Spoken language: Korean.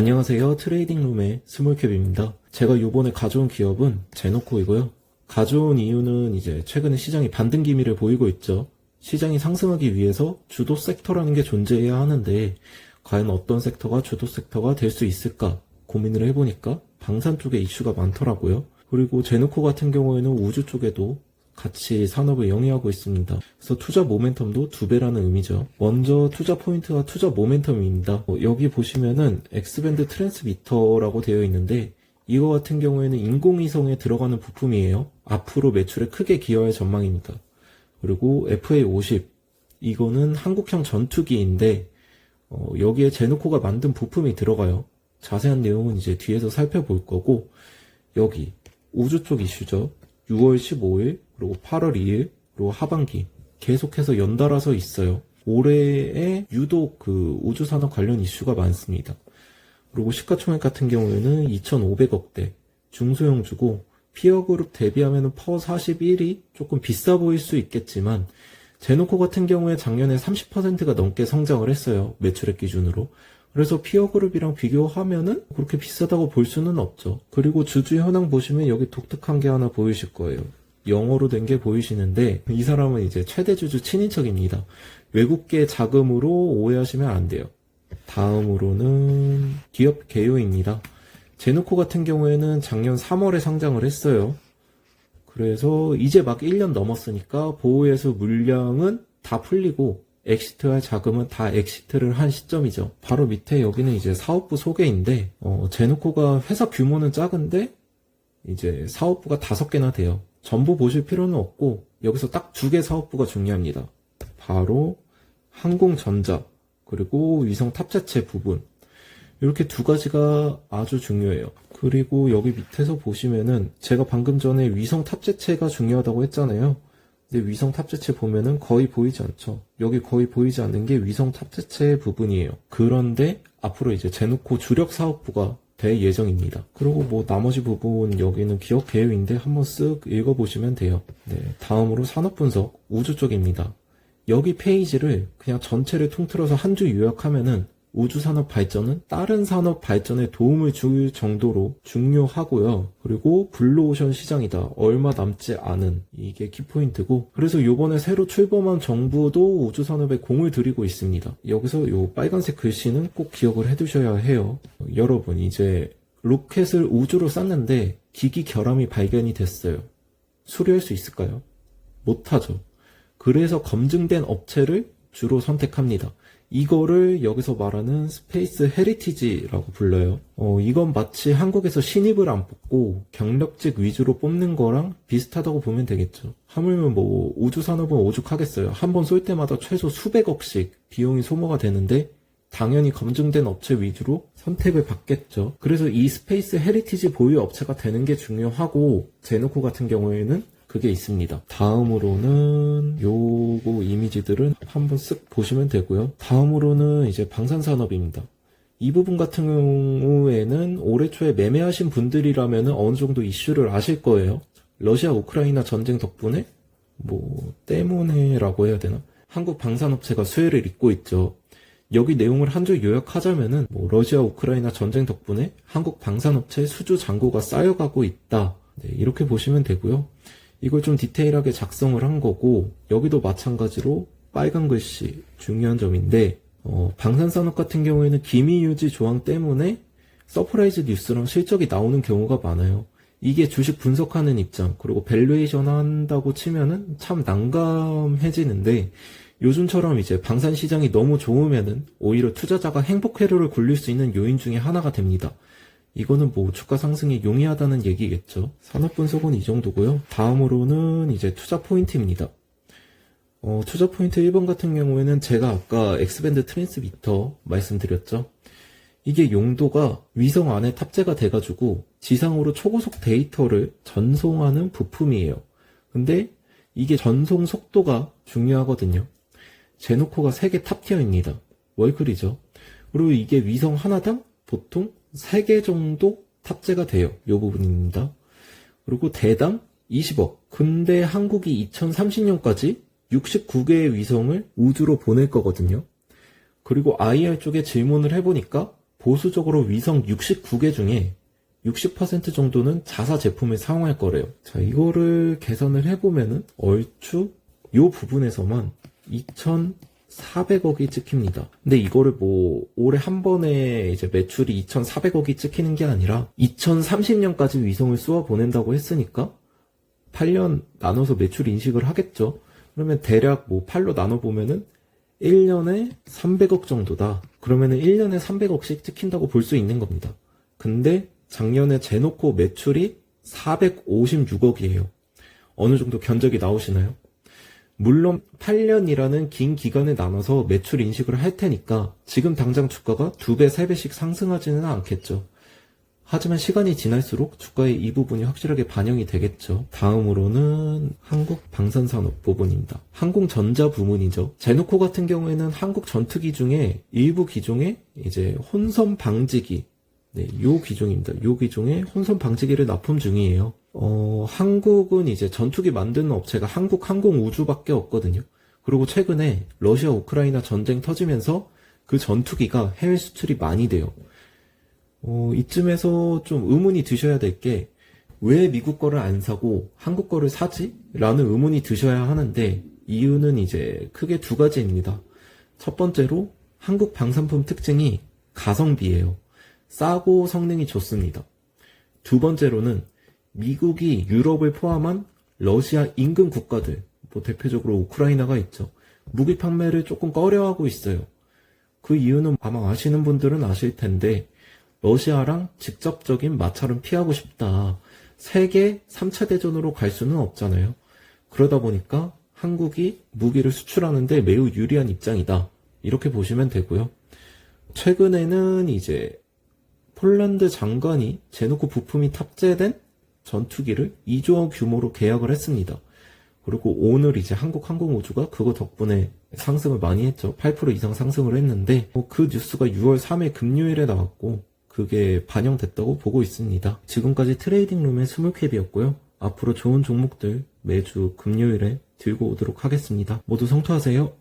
안녕하세요. 트레이딩룸의 스몰캡입니다. 제가 요번에 가져온 기업은 제노코이고요. 가져온 이유는 이제 최근에 시장이 반등 기미를 보이고 있죠. 시장이 상승하기 위해서 주도 섹터라는 게 존재해야 하는데 과연 어떤 섹터가 주도 섹터가 될 수 있을까 고민을 해보니까 방산 쪽에 이슈가 많더라고요. 그리고 제노코 같은 경우에는 우주 쪽에도 같이 산업을 영위하고 있습니다. 그래서 투자 모멘텀도 2배라는 의미죠. 먼저 투자 포인트와 투자 모멘텀입니다. 여기 보시면은 X밴드 트랜스미터라고 되어 있는데 이거 같은 경우에는 인공위성에 들어가는 부품이에요. 앞으로 매출에 크게 기여할 전망입니다. 그리고 FA50 이거는 한국형 전투기인데 여기에 제노코가 만든 부품이 들어가요. 자세한 내용은 이제 뒤에서 살펴볼 거고, 여기 우주 쪽 이슈죠. 6월 15일 그리고 8월 2일 그리고 하반기 계속해서 연달아서 있어요. 올해에 유독 그 우주산업 관련 이슈가 많습니다. 그리고 시가총액 같은 경우에는 2,500억대 중소형주고 피어그룹 대비하면 파워 41이 조금 비싸 보일 수 있겠지만 제노코 같은 경우에 작년에 30%가 넘게 성장을 했어요. 매출액 기준으로. 그래서 피어그룹이랑 비교하면은 그렇게 비싸다고 볼 수는 없죠. 그리고 주주 현황 보시면 여기 독특한 게 하나 보이실 거예요. 영어로 된 게 보이시는데 이 사람은 이제 최대 주주 친인척입니다. 외국계 자금으로 오해하시면 안 돼요. 다음으로는 기업 개요입니다. 제노코 같은 경우에는 작년 3월에 상장을 했어요. 그래서 이제 막 1년 넘었으니까 보호해수 물량은 다 풀리고 엑시트할 자금은 다 엑시트를 한 시점이죠. 바로 밑에 여기는 이제 사업부 소개인데 제노코가 회사 규모는 작은데 이제 사업부가 5개나 돼요. 전부 보실 필요는 없고 여기서 딱 2개 사업부가 중요합니다. 바로 항공전자 그리고 위성 탑재체 부분, 이렇게 2가지가 아주 중요해요. 그리고 여기 밑에서 보시면은 제가 방금 전에 위성 탑재체가 중요하다고 했잖아요. 근데 위성 탑재체 보면은 거의 보이지 않죠. 여기 거의 보이지 않는 게 위성 탑재체 부분이에요. 그런데 앞으로 이제 제노코 주력 사업부가 될 예정입니다. 그리고 뭐 나머지 부분 여기는 기업 개요인데 한번 쓱 읽어보시면 돼요. 네, 다음으로 산업 분석 우주 쪽입니다. 여기 페이지를 그냥 전체를 통틀어서 한 줄 요약하면은 우주 산업 발전은 다른 산업 발전에 도움을 줄 정도로 중요하고요. 그리고 블루오션 시장이다. 얼마 남지 않은 이게 키포인트고, 그래서 요번에 새로 출범한 정부도 우주 산업에 공을 들이고 있습니다. 여기서 요 빨간색 글씨는 꼭 기억을 해두셔야 해요. 여러분, 이제 로켓을 우주로 쐈는데 기기 결함이 발견이 됐어요. 수리할 수 있을까요? 못하죠. 그래서 검증된 업체를 주로 선택합니다. 이거를 여기서 말하는 스페이스 헤리티지라고 불러요. 이건 마치 한국에서 신입을 안 뽑고 경력직 위주로 뽑는 거랑 비슷하다고 보면 되겠죠. 하물며 뭐 우주산업은 오죽하겠어요. 한 번 쏠 때마다 최소 수백억씩 비용이 소모가 되는데 당연히 검증된 업체 위주로 선택을 받겠죠. 그래서 이 스페이스 헤리티지 보유 업체가 되는 게 중요하고, 제노코 같은 경우에는 그게 있습니다. 다음으로는 요거 이미지들은 한번 쓱 보시면 되고요. 다음으로는 이제 방산산업입니다. 이 부분 같은 경우에는 올해 초에 매매하신 분들이라면 어느 정도 이슈를 아실 거예요. 러시아 우크라이나 전쟁 덕분에 때문에라고 해야 되나? 한국 방산업체가 수혜를 입고 있죠. 여기 내용을 한 줄 요약하자면은 러시아 우크라이나 전쟁 덕분에 한국 방산업체 수주 잔고가 쌓여가고 있다. 네, 이렇게 보시면 되고요. 이걸 좀 디테일하게 작성을 한 거고, 여기도 마찬가지로 빨간 글씨 중요한 점인데, 방산산업 같은 경우에는 기미유지 조항 때문에 서프라이즈 뉴스랑 실적이 나오는 경우가 많아요. 이게 주식 분석하는 입장, 그리고 밸류에이션 한다고 치면은 참 난감해지는데, 요즘처럼 이제 방산 시장이 너무 좋으면은 오히려 투자자가 행복 회로를 굴릴 수 있는 요인 중에 하나가 됩니다. 이거는 주가 상승이 용이하다는 얘기겠죠. 산업 분석은 이 정도고요. 다음으로는 이제 투자 포인트입니다. 투자 포인트 1번 같은 경우에는 제가 아까 X밴드 트랜스미터 말씀드렸죠. 이게 용도가 위성 안에 탑재가 돼가지고 지상으로 초고속 데이터를 전송하는 부품이에요. 근데 이게 전송 속도가 중요하거든요. 제노코가 세계 탑티어입니다. 월클이죠. 그리고 이게 위성 하나당 보통 3개 정도 탑재가 돼요. 이 부분입니다. 그리고 대당 20억. 근데 한국이 2030년까지 69개의 위성을 우주로 보낼 거거든요. 그리고 IR 쪽에 질문을 해보니까 보수적으로 위성 69개 중에 60% 정도는 자사 제품을 사용할 거래요. 자, 이거를 계산을 해보면은 얼추 요 부분에서만 2,400억이 찍힙니다. 근데 이거를 뭐 올해 한 번에 이제 매출이 2,400억이 찍히는 게 아니라 2030년까지 위성을 쏘아 보낸다고 했으니까 8년 나눠서 매출 인식을 하겠죠. 그러면 대략 뭐 8로 나눠보면은 1년에 300억 정도다. 그러면은 1년에 300억씩 찍힌다고 볼 수 있는 겁니다. 근데 작년에 제노코 매출이 456억이에요. 어느 정도 견적이 나오시나요? 물론 8년이라는 긴 기간에 나눠서 매출 인식을 할 테니까 지금 당장 주가가 2배, 3배씩 상승하지는 않겠죠. 하지만 시간이 지날수록 주가의 이 부분이 확실하게 반영이 되겠죠. 다음으로는 한국방산산업 부분입니다. 항공전자 부문이죠. 제노코 같은 경우에는 한국 전투기 중에 일부 기종에 이제 혼선 방지기, 네, 요 기종입니다. 요 기종에 혼선 방지기를 납품 중이에요. 한국은 이제 전투기 만드는 업체가 한국항공우주밖에 없거든요. 그리고 최근에 러시아 우크라이나 전쟁 터지면서 그 전투기가 해외 수출이 많이 돼요. 이쯤에서 좀 의문이 드셔야 될 게, 왜 미국 거를 안 사고 한국 거를 사지? 라는 의문이 드셔야 하는데, 이유는 이제 크게 두 가지입니다. 첫 번째로 한국 방산품 특징이 가성비예요. 싸고 성능이 좋습니다. 두 번째로는 미국이 유럽을 포함한 러시아 인근 국가들, 뭐 대표적으로 우크라이나가 있죠. 무기 판매를 조금 꺼려하고 있어요. 그 이유는 아마 아시는 분들은 아실 텐데, 러시아랑 직접적인 마찰은 피하고 싶다. 세계 3차 대전으로 갈 수는 없잖아요. 그러다 보니까 한국이 무기를 수출하는데 매우 유리한 입장이다. 이렇게 보시면 되고요. 최근에는 이제 폴란드 장관이 제노코 부품이 탑재된 전투기를 2조 원 규모로 계약을 했습니다. 그리고 오늘 이제 한국항공우주가 그거 덕분에 상승을 많이 했죠. 8% 이상 상승을 했는데, 그 뉴스가 6월 3일 금요일에 나왔고 그게 반영됐다고 보고 있습니다. 지금까지 트레이딩룸의 스몰캡이었고요. 앞으로 좋은 종목들 매주 금요일에 들고 오도록 하겠습니다. 모두 성투하세요.